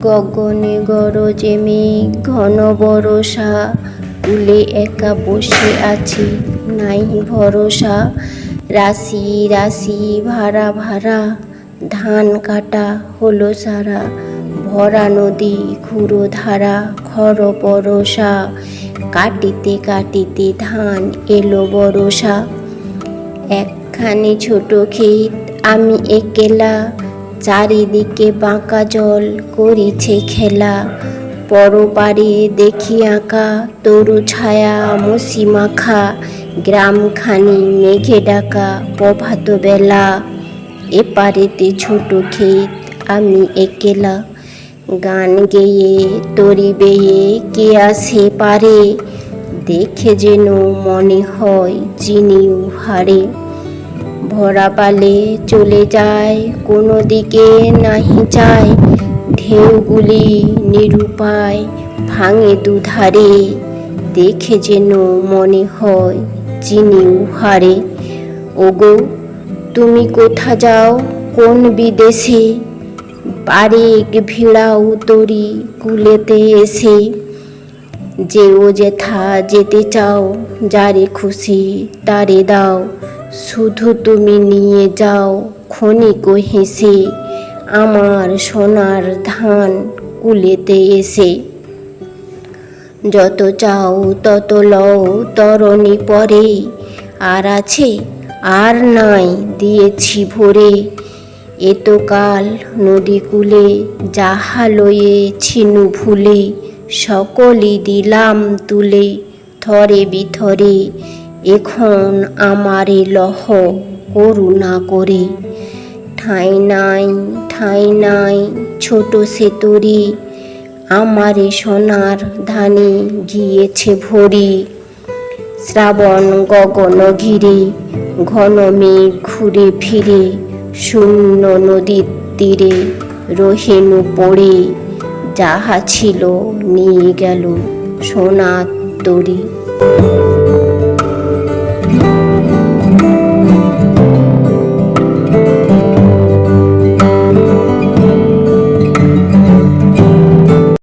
গগনে গরজে মেঘ ঘন বরষা, কূলে একা বসে আছি নাই ভরসা। রাশি রাশি ভাড়া ভাড়া, ধান কাটা হলো সারা। ভরা নদী ক্ষুরো ধারা, খর পরশা। কাটিতে কাটিতে ধান এলো বরষা। একখানি ছোট ক্ষেত আমি একেলা, চারিদিকে বাঁকা জল করিছে খেলা। পরপারে দেখি আঁকা তরু ছায়া মসি মাখা। গ্রামখানি মেঘে ডাকা প্রভাত বেলা। এপারেতে ছোট ক্ষেত আমি একেলা, গান গেয়ে তরি বেয়ে কে আসে পারে। দেখে যেন মনে হয় চিনি উহারে। ভরা পালে চলে যায় কোনো দিকে নাহি যায়, ঢেউগুলি নিরুপায় ভাঙে দুধারে। দেখে যেন মনে হয় চিনি উহারে। ওগো তুমি কোথা যাও কোন বিদেশে, বারেক ভিড়াও তরি কূলেতে এসে। যেও যেথা যেতে চাও, যারে খুশি তারে দাও। শুধু তুমি নিয়ে যাও ক্ষণিক হেসে, আমার সোনার ধান কূলেতে এসে। যত চাও তত লও তরণী পরে, আর আছে আর নাই দিয়েছি ভরে। এতকাল নদী কূলে যাহা লয়েছিনু ভুলে, সকলই দিলাম তুলে থরে বিথরে। এখন আমারে লহ করুণা করে। ঠাঁই নাই ছোট সে তরি, আমারে সোনার ধানে গিয়েছে ভরি। শ্রাবণ গগন ঘিরে ঘন মেঘ ঘুরে ফিরে, শূন্য নদীর তীরে রহিনু পড়ে। যাহা ছিল নিয়ে গেল সোনার তরি।